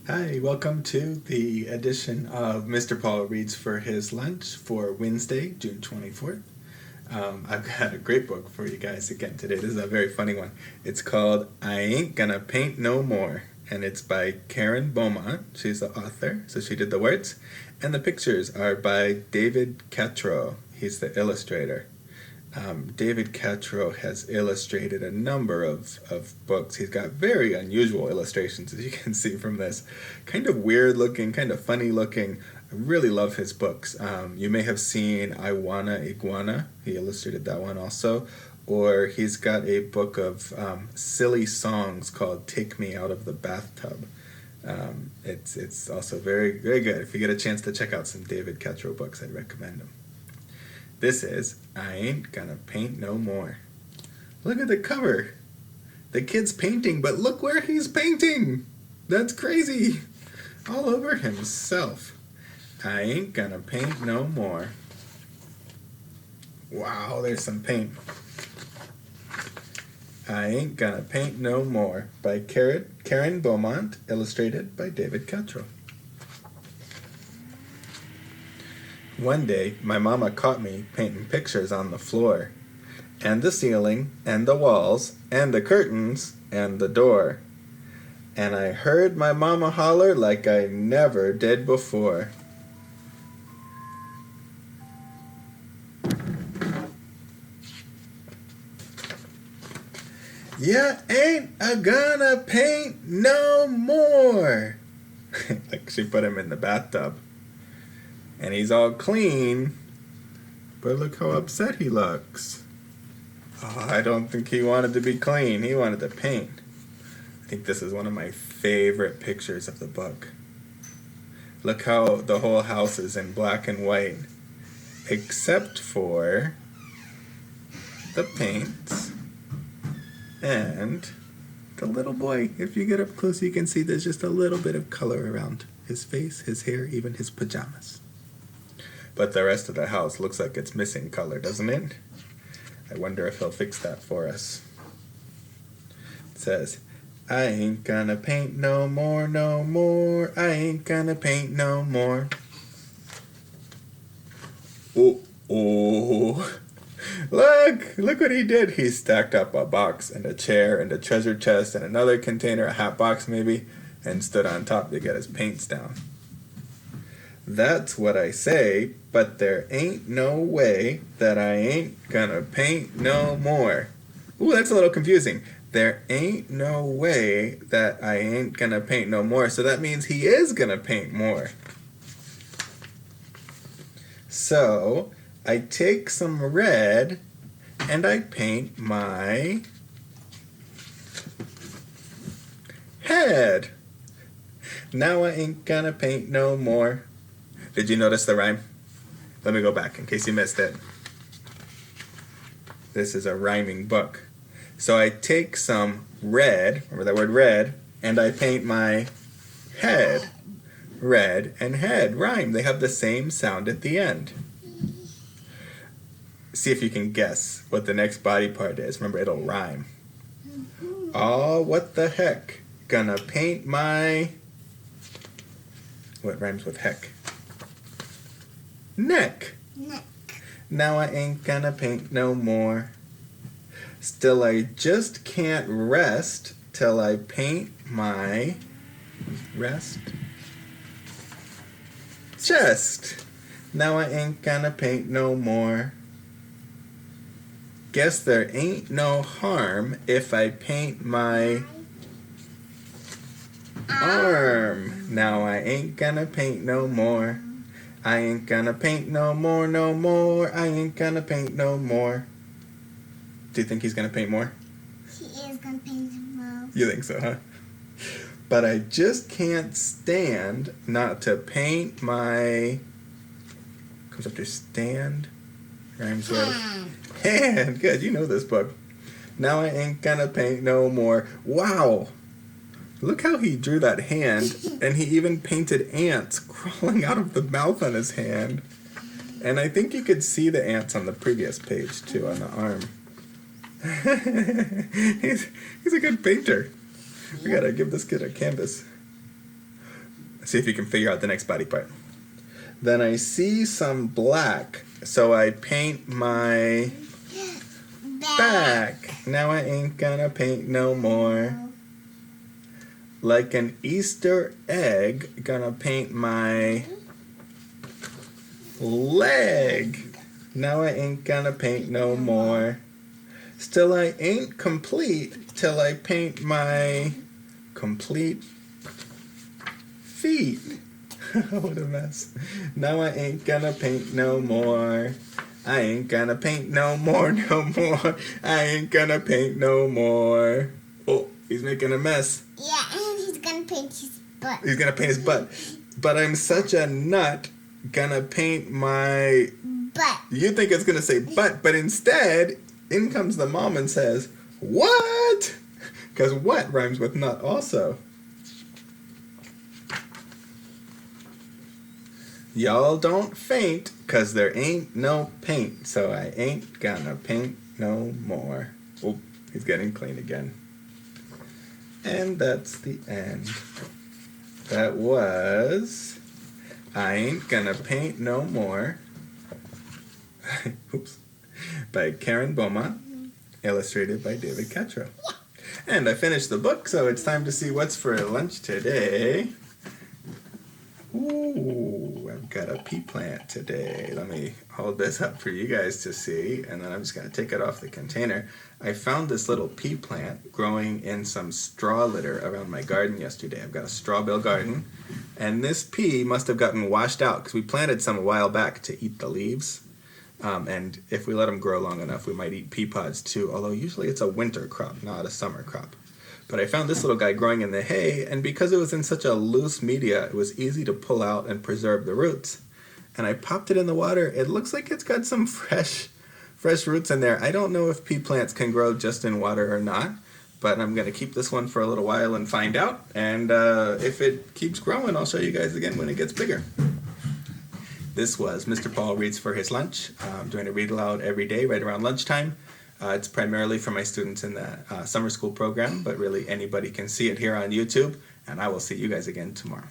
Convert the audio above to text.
Hi, welcome to the edition of Mr. Paul Reads for His Lunch for Wednesday, June 24th. I've got a great book for you guys again today. This is a very funny one. It's called I Ain't Gonna Paint No More, and it's by Beaumont. She's the author, so she did the words. And the pictures are by David Catrow. He's the illustrator. David Catrow has illustrated a number of books. He's got very unusual illustrations, as you can see from this. Kind of weird looking, kind of funny looking. I really love his books. You may have seen I Wanna Iguana. He illustrated that one also. Or he's got a book of silly songs called Take Me Out of the Bathtub. It's also very, very good. If you get a chance to check out some David Catrow books, I'd recommend them. This is I Ain't Gonna Paint No More. Look at the cover. The kid's painting, but look where he's painting. That's crazy. All over himself. I ain't gonna paint no more. Wow, there's some paint. I Ain't Gonna Paint No More by Karen Beaumont, illustrated by David Catrow. One day, my mama caught me painting pictures on the floor, and the ceiling, and the walls, and the curtains, and the door. And I heard my mama holler like I never did before. Ya ain't a-gonna paint no more. Like she put him in the bathtub. And he's all clean, but look how upset he looks. Oh, I don't think he wanted to be clean. He wanted to paint. I think this is one of my favorite pictures of the book. Look how the whole house is in black and white, except for the paint and the little boy. If you get up close, you can see there's just a little bit of color around his face, his hair, even his pajamas. But the rest of the house looks like it's missing color, doesn't it? I wonder if he'll fix that for us. It says, I ain't gonna paint no more, no more. I ain't gonna paint no more. Oh. Look what he did. He stacked up a box and a chair and a treasure chest and another container, a hat box maybe, and stood on top to get his paints down. That's what I say, but there ain't no way that I ain't gonna paint no more. Ooh, that's a little confusing. There ain't no way that I ain't gonna paint no more, so that means he is gonna paint more. So, I take some red and I paint my head. Now I ain't gonna paint no more. Did you notice the rhyme? Let me go back in case you missed it. This is a rhyming book. So I take some red, remember that word red, and I paint my head. Red and head rhyme. They have the same sound at the end. See if you can guess what the next body part is. Remember, it'll rhyme. Oh, what the heck? Gonna paint my... What rhymes with heck? Neck. Now I ain't gonna paint no more. Still I just can't rest till I paint my chest. Now I ain't gonna paint no more. Guess there ain't no harm if I paint my arm. Now I ain't gonna paint no more. I ain't gonna paint no more, no more. I ain't gonna paint no more. Do you think he's gonna paint more? He is gonna paint more. You think so, huh? But I just can't stand not to paint my... Comes after stand. Rhymes with hand. Good, you know this book. Now I ain't gonna paint no more. Wow! Look how he drew that hand, and he even painted ants crawling out of the mouth on his hand. And I think you could see the ants on the previous page, too, on the arm. he's a good painter. We gotta give this kid a canvas. See if you can figure out the next body part. Then I see some black, so I paint my back. Now I ain't gonna paint no more. Like an Easter egg, gonna paint my leg. Now I ain't gonna paint no more. Still I ain't complete till I paint my complete feet. What a mess. Now I ain't gonna paint no more. I ain't gonna paint no more, no more. I ain't gonna paint no more. Oh, he's making a mess. Yeah, and he's gonna paint his butt. He's gonna paint his butt. But I'm such a nut, gonna paint my Butt. You think it's gonna say butt, but instead, in comes the mom and says, what? Because what rhymes with nut also. Y'all don't faint, cause there ain't no paint, so I ain't gonna paint no more. Oh, he's getting clean again. And that's the end. That was I Ain't Gonna Paint No More. Oops. By Karen Beaumont, illustrated by David Catrow. And I finished the book, so it's time to see what's for lunch today. Ooh, I've got a pea plant today. Let me hold this up for you guys to see, and then I'm just going to take it off the container. I found this little pea plant growing in some straw litter around my garden yesterday. I've got a straw bale garden, and this pea must have gotten washed out because we planted some a while back to eat the leaves. And if we let them grow long enough, we might eat pea pods too, although usually it's a winter crop, not a summer crop. But I found this little guy growing in the hay, and because it was in such a loose media, it was easy to pull out and preserve the roots. And I popped it in the water. It looks like it's got some fresh roots in there. I don't know if pea plants can grow just in water or not, but I'm going to keep this one for a little while and find out. And if it keeps growing, I'll show you guys again when it gets bigger. This was Mr. Paul Reads for His Lunch. I'm doing a read aloud every day right around lunchtime. It's primarily for my students in the summer school program, but really anybody can see it here on YouTube, and I will see you guys again tomorrow.